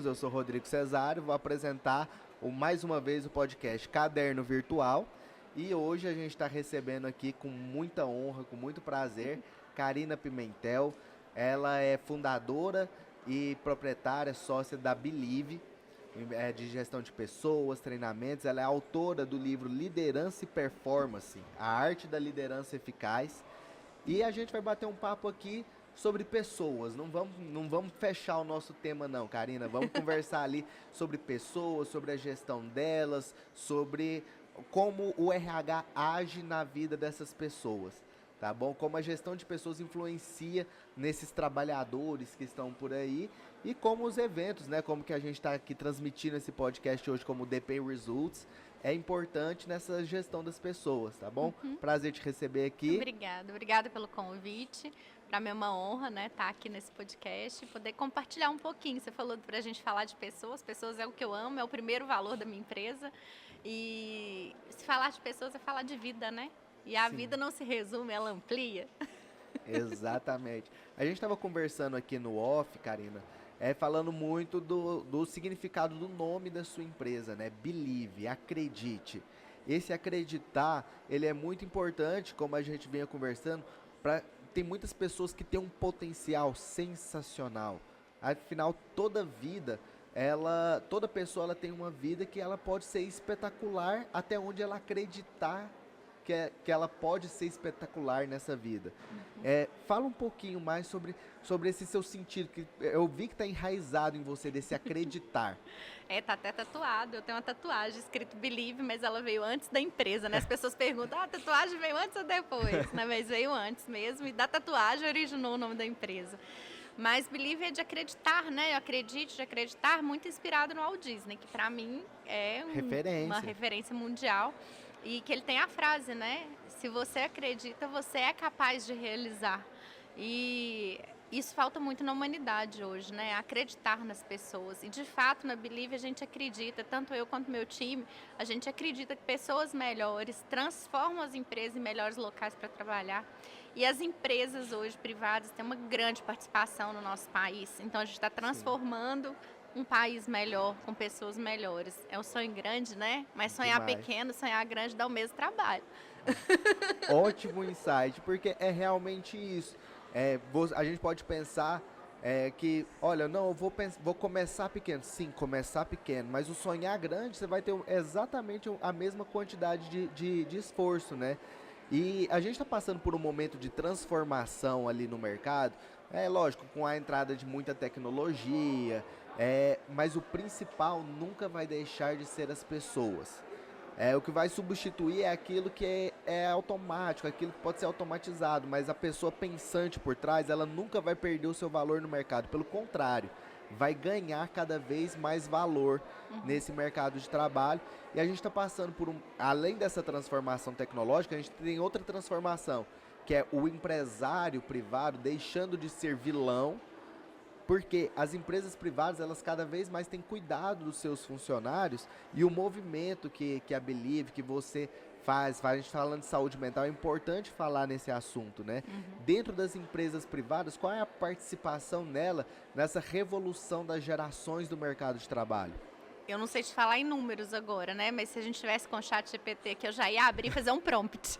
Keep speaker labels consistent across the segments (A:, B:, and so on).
A: eu sou Rodrigo Cesário, vou apresentar mais uma vez o podcast Caderno Virtual. E hoje a gente está recebendo aqui com muita honra, com muito prazer, Karina Pimentel. Ela é fundadora e proprietária, sócia da Believe, de gestão de pessoas, treinamentos. Ela é autora do livro Liderança e Performance, a arte da liderança eficaz. E a gente vai bater um papo aqui sobre pessoas. Não vamos fechar o nosso tema não, Karina. Vamos conversar ali sobre pessoas, sobre a gestão delas, sobre como o RH age na vida dessas pessoas, tá bom? Como a gestão de pessoas influencia nesses trabalhadores que estão por aí e como os eventos, né? Como que a gente está aqui transmitindo esse podcast hoje como DP Results é importante nessa gestão das pessoas, tá bom? Prazer te receber aqui.
B: Obrigada pelo convite. Para mim é uma honra, né, estar aqui nesse podcast e poder compartilhar um pouquinho. Você falou para a gente falar de pessoas. Pessoas é o que eu amo, é o primeiro valor da minha empresa. E se falar de pessoas é falar de vida, né? E a vida não se resume, ela amplia.
A: Exatamente. A gente estava conversando aqui no off, Karina, falando muito do significado do nome da sua empresa, né? Believe, acredite. Esse acreditar, ele é muito importante, como a gente vinha conversando, tem muitas pessoas que têm um potencial sensacional. Afinal, toda pessoa ela tem uma vida que ela pode ser espetacular até onde ela acreditar que ela pode ser espetacular nessa vida. Fala um pouquinho mais sobre esse seu sentido, que eu vi que está enraizado em você, desse acreditar.
B: Tá até tatuado. Eu tenho uma tatuagem escrito Believe, mas ela veio antes da empresa, né? As pessoas perguntam, a tatuagem veio antes ou depois? Né? Mas veio antes mesmo, e da tatuagem originou o nome da empresa. Mas Believe é de acreditar, né? Eu acredito, de acreditar, muito inspirado no Walt Disney, que para mim é uma referência mundial. E que ele tem a frase, né? Se você acredita, você é capaz de realizar. E isso falta muito na humanidade hoje, né? Acreditar nas pessoas. E de fato, na Believe a gente acredita, tanto eu quanto meu time, a gente acredita que pessoas melhores transformam as empresas em melhores locais para trabalhar. E as empresas hoje privadas têm uma grande participação no nosso país. Então a gente está transformando um país melhor, com pessoas melhores. É um sonho grande, né? Mas sonhar pequeno, sonhar grande dá o mesmo trabalho.
A: Ótimo insight, porque é realmente isso. A gente pode pensar que, olha, não, eu vou começar pequeno. Sim, começar pequeno, mas o sonhar grande, você vai ter exatamente a mesma quantidade de esforço, né? E a gente está passando por um momento de transformação ali no mercado, lógico, com a entrada de muita tecnologia, mas o principal nunca vai deixar de ser as pessoas. O que vai substituir é aquilo que é automático, aquilo que pode ser automatizado, mas a pessoa pensante por trás, ela nunca vai perder o seu valor no mercado. Pelo contrário, vai ganhar cada vez mais valor nesse mercado de trabalho. E a gente está passando por além dessa transformação tecnológica, a gente tem outra transformação, que é o empresário privado deixando de ser vilão, porque as empresas privadas, elas cada vez mais têm cuidado dos seus funcionários, e o movimento que a Believe, que você faz, a gente falando de saúde mental, é importante falar nesse assunto, né? Dentro das empresas privadas, qual é a participação nela nessa revolução das gerações do mercado de trabalho?
B: Eu não sei te falar em números agora, né? Mas se a gente tivesse com o chat GPT, que eu já ia abrir e fazer um prompt.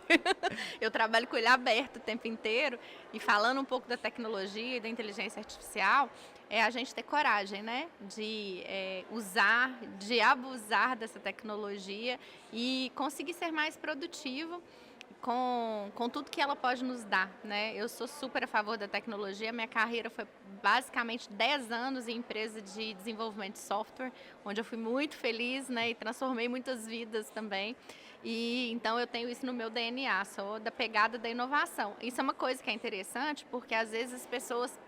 B: Eu trabalho com ele aberto o tempo inteiro. E falando um pouco da tecnologia e da inteligência artificial, é a gente ter coragem, né? De usar, de abusar dessa tecnologia e conseguir ser mais produtivo com tudo que ela pode nos dar, né? Eu sou super a favor da tecnologia. Minha carreira foi basicamente 10 anos em empresa de desenvolvimento de software, onde eu fui muito feliz, né? E transformei muitas vidas também. E então eu tenho isso no meu DNA, sou da pegada da inovação. Isso é uma coisa que é interessante, porque às vezes as pessoas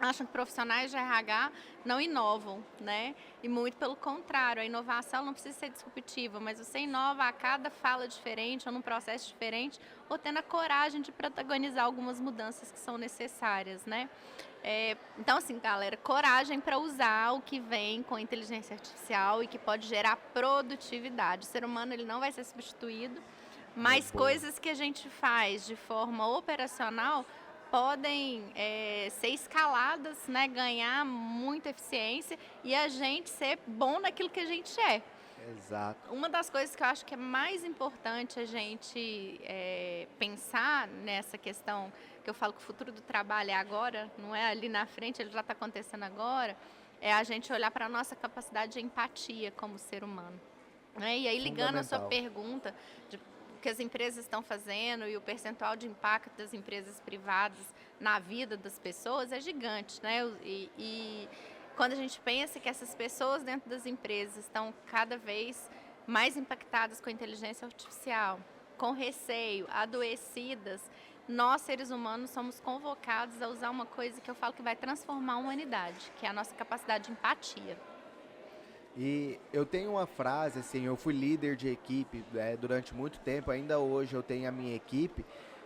B: acham que profissionais de RH não inovam, né? E muito pelo contrário, a inovação não precisa ser disruptiva, mas você inova a cada fala diferente, ou num processo diferente, ou tendo a coragem de protagonizar algumas mudanças que são necessárias, né? Então, assim, galera, coragem para usar o que vem com a inteligência artificial e que pode gerar produtividade. O ser humano ele não vai ser substituído, mas coisas que a gente faz de forma operacional podem ser escaladas, né, ganhar muita eficiência e a gente ser bom naquilo que a gente é.
A: Exato.
B: Uma das coisas que eu acho que é mais importante a gente pensar nessa questão, que eu falo que o futuro do trabalho é agora, não é ali na frente, ele já está acontecendo agora, é a gente olhar para a nossa capacidade de empatia como ser humano. Né? E aí, ligando a sua
A: Fundamental.
B: pergunta de o que as empresas estão fazendo e o percentual de impacto das empresas privadas na vida das pessoas é gigante, né? E quando a gente pensa que essas pessoas dentro das empresas estão cada vez mais impactadas com a inteligência artificial, com receio, adoecidas, nós, seres humanos, somos convocados a usar uma coisa que eu falo que vai transformar a humanidade, que é a nossa capacidade de empatia.
A: E eu tenho uma frase, assim, eu fui líder de equipe durante muito tempo, ainda hoje eu tenho a minha equipe,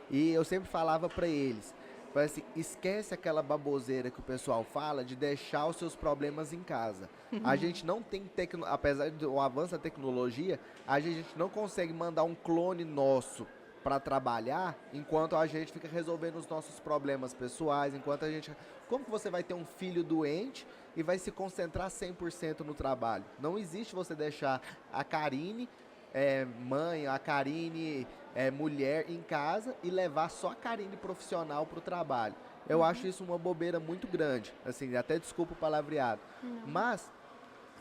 A: e eu sempre falava para eles, assim, esquece aquela baboseira que o pessoal fala de deixar os seus problemas em casa. A gente não tem, apesar do avanço da tecnologia, a gente não consegue mandar um clone nosso para trabalhar enquanto a gente fica resolvendo os nossos problemas pessoais, enquanto a gente... Como que você vai ter um filho doente e vai se concentrar 100% no trabalho? Não existe você deixar a Karine mãe, a Karine mulher em casa e levar só a Karine profissional para o trabalho. Eu acho isso uma bobeira muito grande, assim, até desculpa o palavreado. Mas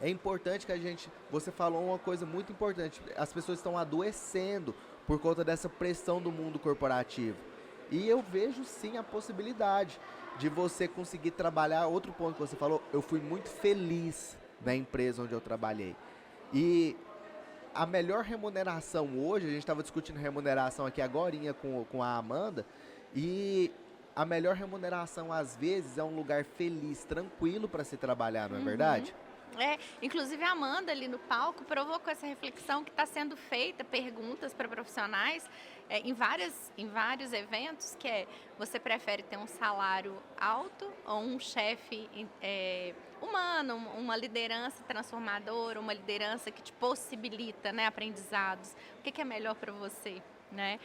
A: é importante que a gente... Você falou uma coisa muito importante. As pessoas estão adoecendo por conta dessa pressão do mundo corporativo. E eu vejo sim a possibilidade de você conseguir trabalhar. Outro ponto que você falou, eu fui muito feliz na empresa onde eu trabalhei. E a melhor remuneração hoje, a gente estava discutindo remuneração aqui agorinha com a Amanda, e a melhor remuneração às vezes é um lugar feliz, tranquilo para se trabalhar, não é verdade?
B: Inclusive a Amanda ali no palco provocou essa reflexão que está sendo feita, perguntas para profissionais em vários eventos, que é, você prefere ter um salário alto ou um chefe humano, uma liderança transformadora, uma liderança que te possibilita, né, aprendizados? O que é melhor para você? Né?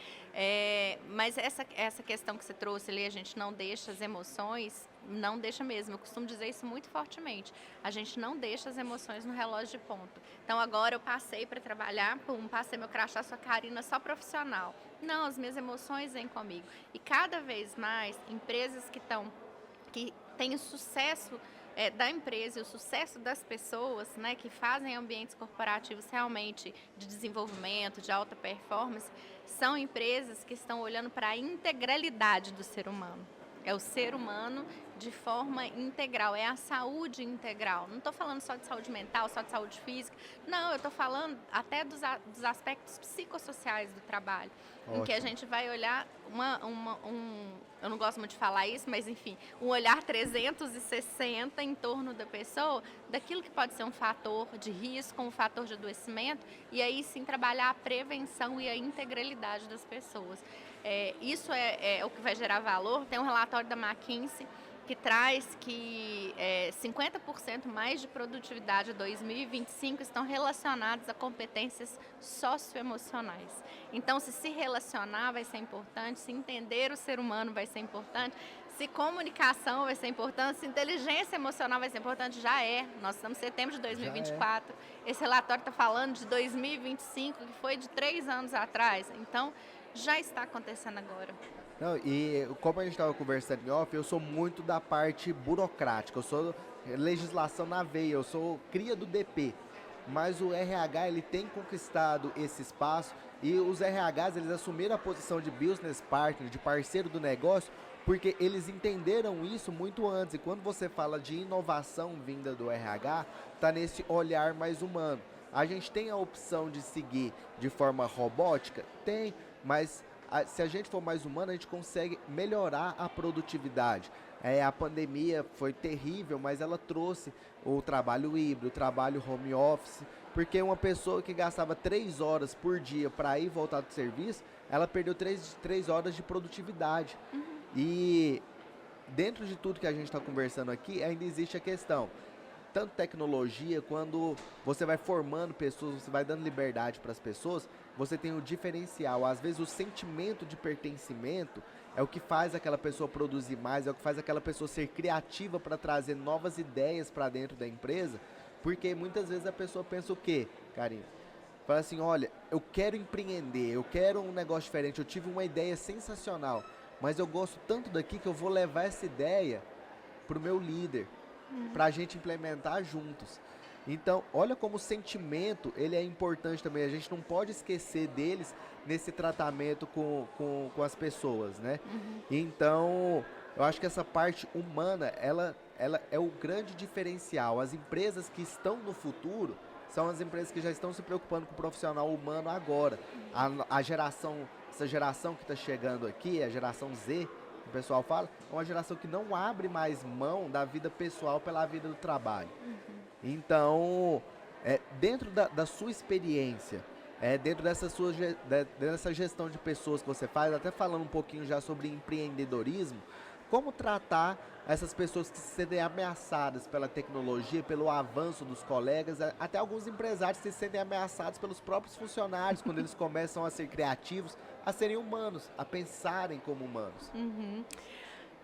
B: Mas essa questão que você trouxe ali, a gente não deixa as emoções, não deixa mesmo, eu costumo dizer isso muito fortemente, a gente não deixa as emoções no relógio de ponto. Então agora eu passei para trabalhar, passei meu crachá, sua Karina, só profissional. Não, as minhas emoções vêm comigo. E cada vez mais, empresas que têm o sucesso da empresa e o sucesso das pessoas, né, que fazem ambientes corporativos realmente de desenvolvimento, de alta performance, são empresas que estão olhando para a integralidade do ser humano. É o ser humano de forma integral, é a saúde integral. Não estou falando só de saúde mental, só de saúde física. Não, eu estou falando até dos aspectos psicossociais do trabalho. Ótimo. Em que a gente vai olhar eu não gosto muito de falar isso, mas enfim, um olhar 360 em torno da pessoa, daquilo que pode ser um fator de risco, um fator de adoecimento, e aí sim trabalhar a prevenção e a integralidade das pessoas. Isso é o que vai gerar valor. Tem um relatório da McKinsey que traz que 50% mais de produtividade em 2025 estão relacionados a competências socioemocionais. Então, se relacionar vai ser importante, se entender o ser humano vai ser importante, se comunicação vai ser importante, se inteligência emocional vai ser importante, já é. Nós estamos em setembro de 2024. Esse relatório está falando de 2025, que foi de 3 anos atrás. Então, já está acontecendo agora.
A: Não, e como a gente estava conversando em off, eu sou muito da parte burocrática, eu sou legislação na veia, eu sou cria do DP, mas o RH ele tem conquistado esse espaço e os RHs eles assumiram a posição de business partner, de parceiro do negócio, porque eles entenderam isso muito antes, e quando você fala de inovação vinda do RH, está nesse olhar mais humano. A gente tem a opção de seguir de forma robótica? Tem, mas se a gente for mais humano, a gente consegue melhorar a produtividade. A pandemia foi terrível, mas ela trouxe o trabalho híbrido, o trabalho home office, porque uma pessoa que gastava 3 horas por dia para ir e voltar do serviço, ela perdeu 3 horas de produtividade. E dentro de tudo que a gente está conversando aqui, ainda existe a questão. tanto tecnologia, quando você vai formando pessoas, você vai dando liberdade para as pessoas, você tem o diferencial. Às vezes o sentimento de pertencimento é o que faz aquela pessoa produzir mais, é o que faz aquela pessoa ser criativa para trazer novas ideias para dentro da empresa, porque muitas vezes a pessoa pensa o quê, Karina? Fala assim, olha, eu quero empreender, eu quero um negócio diferente, eu tive uma ideia sensacional, mas eu gosto tanto daqui que eu vou levar essa ideia pro meu líder, para a gente implementar juntos. Então, olha como o sentimento, ele é importante também, a gente não pode esquecer deles nesse tratamento com as pessoas, né? Então, eu acho que essa parte humana, ela é o grande diferencial. As empresas que estão no futuro são as empresas que já estão se preocupando com o profissional humano agora. A geração, essa geração que está chegando aqui, a geração Z, que o pessoal fala, é uma geração que não abre mais mão da vida pessoal pela vida do trabalho. Então, dentro da sua experiência, dentro dessa gestão de pessoas que você faz, até falando um pouquinho já sobre empreendedorismo, como tratar essas pessoas que se sentem ameaçadas pela tecnologia, pelo avanço dos colegas, até alguns empresários que se sentem ameaçados pelos próprios funcionários, quando eles começam a ser criativos, a serem humanos, a pensarem como humanos.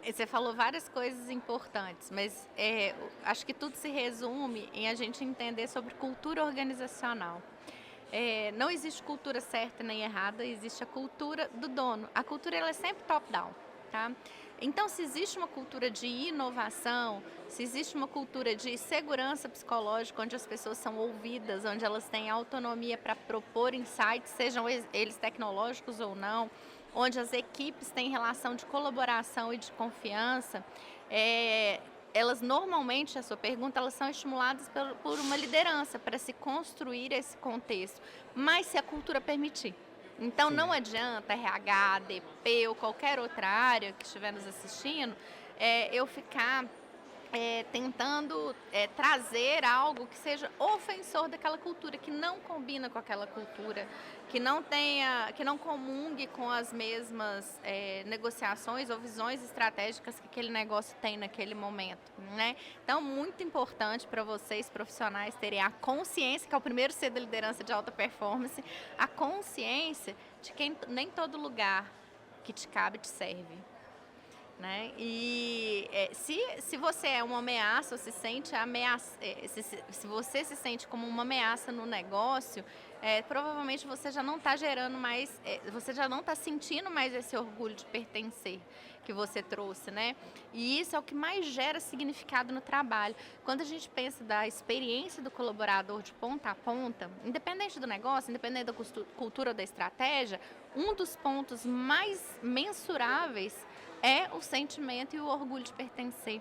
B: Você falou várias coisas importantes, mas acho que tudo se resume em a gente entender sobre cultura organizacional. Não existe cultura certa nem errada, existe a cultura do dono. A cultura ela é sempre top-down, tá? Então, se existe uma cultura de inovação, se existe uma cultura de segurança psicológica, onde as pessoas são ouvidas, onde elas têm autonomia para propor insights, sejam eles tecnológicos ou não, onde as equipes têm relação de colaboração e de confiança, elas normalmente, a sua pergunta, elas são estimuladas por uma liderança para se construir esse contexto, mas se a cultura permitir. Então, não adianta RH, ADP ou qualquer outra área que estiver nos assistindo, eu ficar tentando trazer algo que seja ofensor daquela cultura, que não combina com aquela cultura, que não comungue com as mesmas negociações ou visões estratégicas que aquele negócio tem naquele momento, né? Então, muito importante para vocês, profissionais, terem a consciência, que é o primeiro C da liderança de alta performance, a consciência de que nem todo lugar que te cabe te serve. Né? E se você é uma ameaça, ou se sente se você se sente como uma ameaça no negócio, provavelmente você já não está gerando mais, você já não está sentindo mais esse orgulho de pertencer que você trouxe, né? E isso é o que mais gera significado no trabalho. Quando a gente pensa da experiência do colaborador de ponta a ponta, independente do negócio, independente da cultura ou da estratégia, um dos pontos mais mensuráveis é o sentimento e o orgulho de pertencer.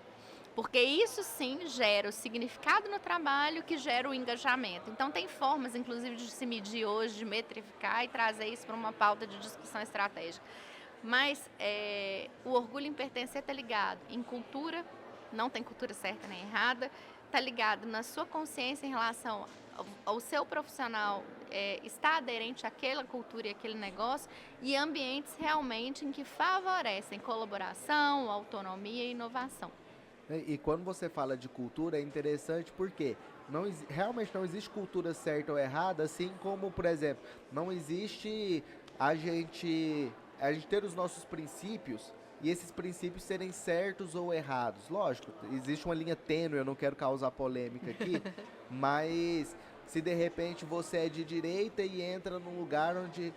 B: Porque isso sim gera o significado no trabalho que gera o engajamento. Então tem formas, inclusive, de se medir hoje, de metrificar e trazer isso para uma pauta de discussão estratégica. Mas o orgulho em pertencer está ligado em cultura, não tem cultura certa nem errada, está ligado na sua consciência em relação ao seu profissional está aderente àquela cultura e àquele negócio, e ambientes realmente em que favorecem colaboração, autonomia e inovação.
A: E quando você fala de cultura é interessante porque realmente não existe cultura certa ou errada, assim como, por exemplo, não existe a gente ter os nossos princípios e esses princípios serem certos ou errados. Lógico, existe uma linha tênue, eu não quero causar polêmica aqui, mas se de repente você é de direita e entra num lugar onde,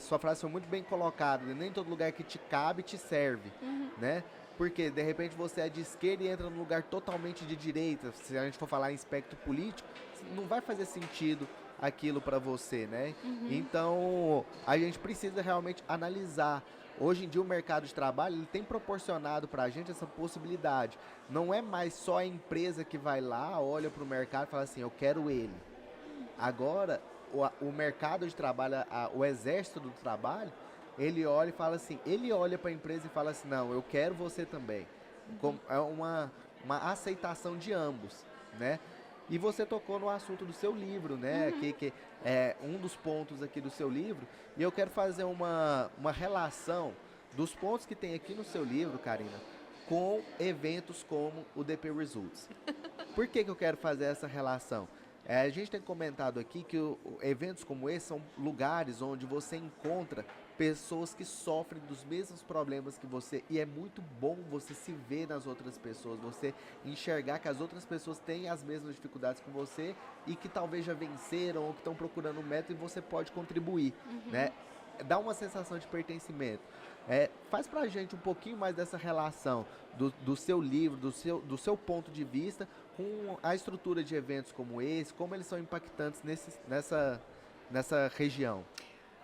A: sua frase foi muito bem colocada, nem todo lugar que te cabe te serve, né? Porque de repente você é de esquerda e entra num lugar totalmente de direita, se a gente for falar em espectro político, não vai fazer sentido aquilo para você, né? Então, a gente precisa realmente analisar. Hoje em dia o mercado de trabalho ele tem proporcionado para a gente essa possibilidade. Não é mais só a empresa que vai lá, olha para o mercado e fala assim, eu quero ele. Agora, o mercado de trabalho, o exército do trabalho, ele olha e fala assim, ele olha para a empresa e fala assim, não, eu quero você também. É uma aceitação de ambos, né? E você tocou no assunto do seu livro, né? Que é um dos pontos aqui do seu livro. E eu quero fazer uma relação dos pontos que tem aqui no seu livro, Karina, com eventos como o DP Results. Por que eu quero fazer essa relação? A gente tem comentado aqui que eventos como esse são lugares onde você encontra pessoas que sofrem dos mesmos problemas que você, e é muito bom você se ver nas outras pessoas, você enxergar que as outras pessoas têm as mesmas dificuldades que você e que talvez já venceram ou que estão procurando um método e você pode contribuir, né? Dá uma sensação de pertencimento. Faz pra gente um pouquinho mais dessa relação do seu livro, do seu ponto de vista com a estrutura de eventos como esse, como eles são impactantes nessa região.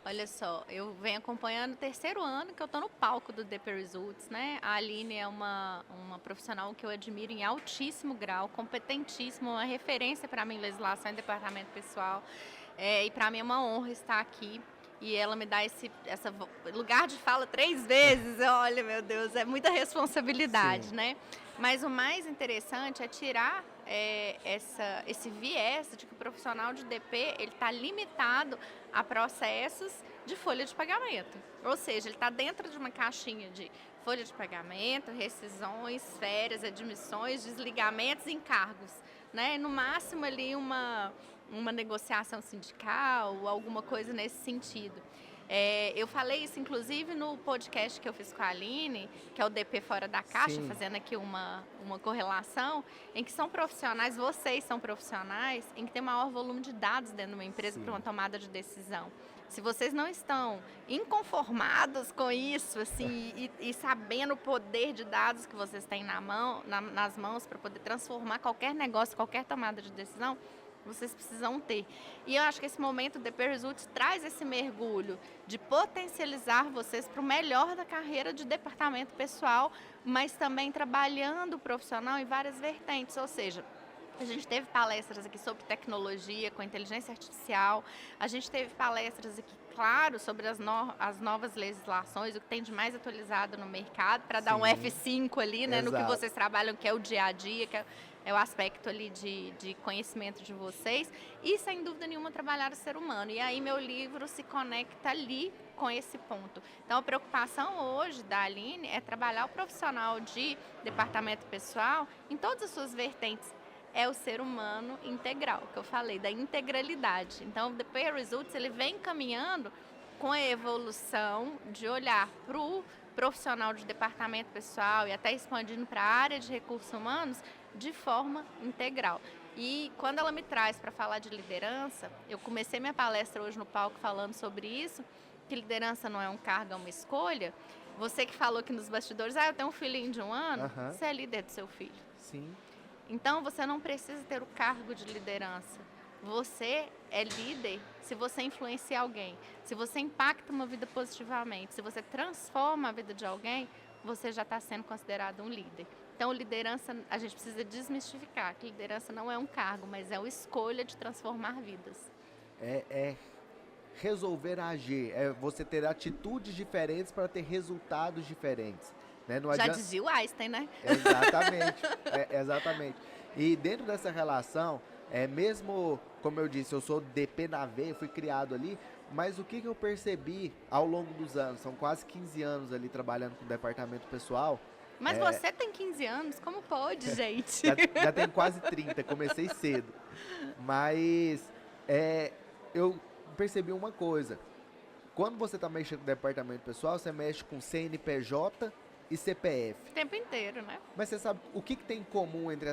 B: Olha só, eu venho acompanhando o terceiro ano que eu estou no palco do DP Results, né? A Aline é uma profissional que eu admiro em altíssimo grau, competentíssima, uma referência para mim em legislação e departamento pessoal. E para mim é uma honra estar aqui. E ela me dá esse lugar de fala 3 vezes. Olha, meu Deus, é muita responsabilidade,
A: Sim.
B: né? Mas o mais interessante é tirar esse viés de que o profissional de DP ele está limitado a processos de folha de pagamento. Ou seja, ele está dentro de uma caixinha de folha de pagamento, rescisões, férias, admissões, desligamentos e encargos, né? No máximo ali uma negociação sindical ou alguma coisa nesse sentido. Eu falei isso, inclusive, no podcast que eu fiz com a Aline, que é o DP Fora da Caixa,
A: Sim.
B: fazendo aqui uma correlação, em que são profissionais, vocês são profissionais, em que tem maior volume de dados dentro de uma empresa para uma tomada de decisão. Se vocês não estão inconformados com isso, assim, e sabendo o poder de dados que vocês têm nas mãos para poder transformar qualquer negócio, qualquer tomada de decisão, vocês precisam ter. E eu acho que esse momento do DP Results traz esse mergulho de potencializar vocês para o melhor da carreira de departamento pessoal, mas também trabalhando o profissional em várias vertentes, ou seja, a gente teve palestras aqui sobre tecnologia com inteligência artificial, a gente teve palestras aqui, claro, sobre as novas legislações, o que tem de mais atualizado no mercado, para dar um F5 ali, né, no que vocês trabalham, que é o dia a dia, que é o aspecto ali de conhecimento de vocês, e sem dúvida nenhuma trabalhar o ser humano. E aí meu livro se conecta ali com esse ponto. Então a preocupação hoje da Aline é trabalhar o profissional de departamento pessoal em todas as suas vertentes. É o ser humano integral, que eu falei, da integralidade. Então, o DP Results ele vem caminhando com a evolução de olhar para o profissional de departamento pessoal e até expandindo para a área de recursos humanos de forma integral. E quando ela me traz para falar de liderança, eu comecei minha palestra hoje no palco falando sobre isso, que liderança não é um cargo, é uma escolha. Você que falou aqui nos bastidores, eu tenho um filhinho de 1 ano, você é líder do seu filho.
A: Sim.
B: Então, você não precisa ter o cargo de liderança. Você é líder se você influencia alguém, se você impacta uma vida positivamente, se você transforma a vida de alguém, você já está sendo considerado um líder. Então, liderança, a gente precisa desmistificar que liderança não é um cargo, mas é uma escolha de transformar vidas.
A: É resolver agir, é você ter atitudes diferentes para ter resultados diferentes. Né? Não
B: Já dizia o Einstein, né?
A: Exatamente, exatamente. E dentro dessa relação, mesmo, como eu disse, eu sou DP na veia, fui criado ali, mas o que eu percebi ao longo dos anos, são quase 15 anos ali trabalhando com o departamento pessoal.
B: Mas você tem 15 anos, como pode, gente?
A: Já tem quase 30, comecei cedo. Mas eu percebi uma coisa, quando você está mexendo com o departamento pessoal, você mexe com CNPJ e CPF.
B: O tempo inteiro, né?
A: Mas você sabe o que tem em comum entre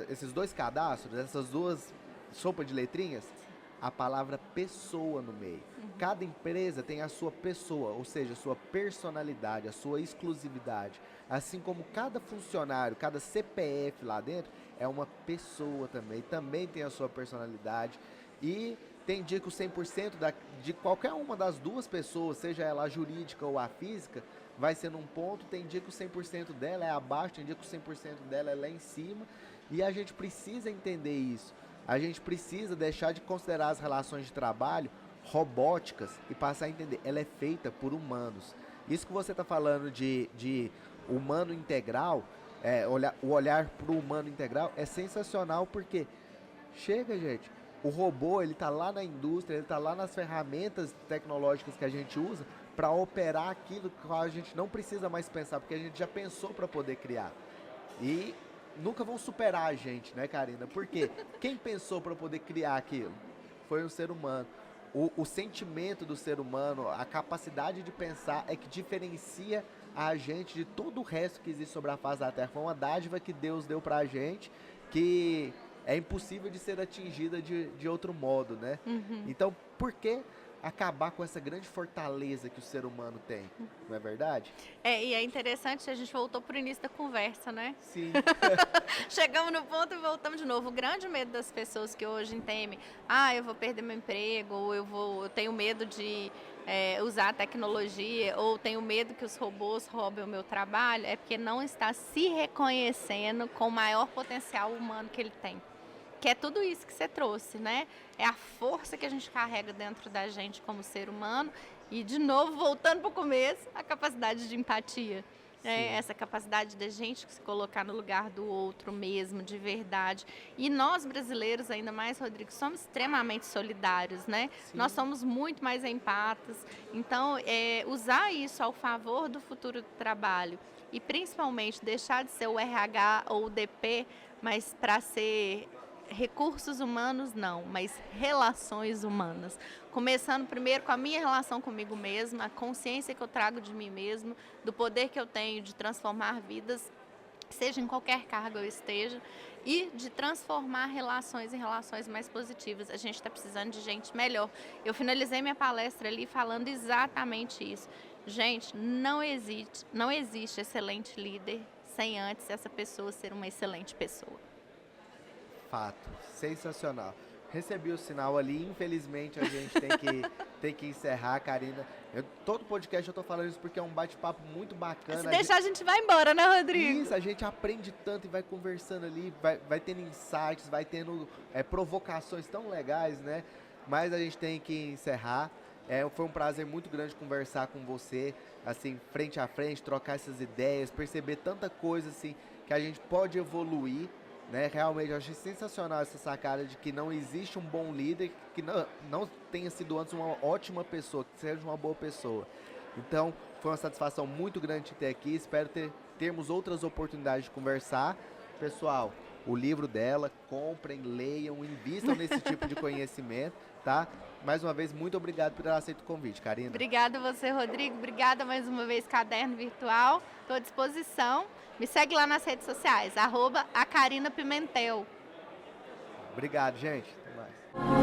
A: esses dois cadastros, essas duas sopas de letrinhas? A palavra pessoa no meio. Cada empresa tem a sua pessoa, ou seja, a sua personalidade, a sua exclusividade. Assim como cada funcionário, cada CPF lá dentro é uma pessoa também tem a sua personalidade. E tem dia que o 100% de qualquer uma das duas pessoas, seja ela a jurídica ou a física, vai ser num ponto, tem dia que o 100% dela é abaixo, tem dia que o 100% dela é lá em cima, e a gente precisa entender isso. A gente precisa deixar de considerar as relações de trabalho robóticas e passar a entender, ela é feita por humanos. Isso que você está falando de humano integral, o olhar para o humano integral é sensacional, porque chega, gente, o robô, ele está lá na indústria, ele está lá nas ferramentas tecnológicas que a gente usa, para operar aquilo que a gente não precisa mais pensar, porque a gente já pensou para poder criar. E nunca vão superar a gente, né, Karina? Por quê? Quem pensou para poder criar aquilo? Foi um ser humano. O sentimento do ser humano, a capacidade de pensar é que diferencia a gente de todo o resto que existe sobre a face da Terra. Foi uma dádiva que Deus deu pra gente, que é impossível de ser atingida de outro modo, né? Então, por que acabar com essa grande fortaleza que o ser humano tem? Não é verdade?
B: E é interessante, a gente voltou pro início da conversa, né?
A: Sim.
B: Chegamos no ponto e voltamos de novo. O grande medo das pessoas que hoje temem, eu vou perder meu emprego, ou eu tenho medo de usar a tecnologia, ou tenho medo que os robôs roubem o meu trabalho, é porque não está se reconhecendo com o maior potencial humano que ele tem. Que é tudo isso que você trouxe, né? É a força que a gente carrega dentro da gente como ser humano. E, de novo, voltando para o começo, a capacidade de empatia. Essa capacidade da gente se colocar no lugar do outro mesmo, de verdade. E nós, brasileiros, ainda mais, Rodrigo, somos extremamente solidários, né?
A: Sim.
B: Nós somos muito mais empatas. Então, usar isso ao favor do futuro do trabalho e, principalmente, deixar de ser o RH ou o DP, mas para ser recursos humanos não, mas relações humanas. Começando primeiro com a minha relação comigo mesma, a consciência que eu trago de mim mesmo, do poder que eu tenho de transformar vidas, seja em qualquer cargo eu esteja, e de transformar relações em relações mais positivas. A gente está precisando de gente melhor. Eu finalizei minha palestra ali falando exatamente isso. Gente, não existe excelente líder sem antes essa pessoa ser uma excelente pessoa.
A: Fato, sensacional. Recebi o sinal ali, infelizmente a gente tem que encerrar, Karina. Todo podcast eu tô falando isso porque é um bate-papo muito bacana.
B: Se deixar, a gente vai embora, né, Rodrigo?
A: Isso, a gente aprende tanto e vai conversando ali, vai tendo insights, vai tendo provocações tão legais, né? Mas a gente tem que encerrar. Foi um prazer muito grande conversar com você, assim, frente a frente, trocar essas ideias, perceber tanta coisa, assim, que a gente pode evoluir. Né, realmente eu achei sensacional essa sacada de que não existe um bom líder que não tenha sido antes uma ótima pessoa, que seja uma boa pessoa. Então foi uma satisfação muito grande te ter aqui, espero termos outras oportunidades de conversar. Pessoal, o livro dela, comprem, leiam, invistam nesse tipo de conhecimento, tá? Mais uma vez, muito obrigado por ter aceito o convite, Karina.
B: Obrigada a você, Rodrigo. Obrigada mais uma vez, Caderno Virtual. Estou à disposição. Me segue lá nas redes sociais, @acarinapimentel.
A: Obrigado, gente. Até mais.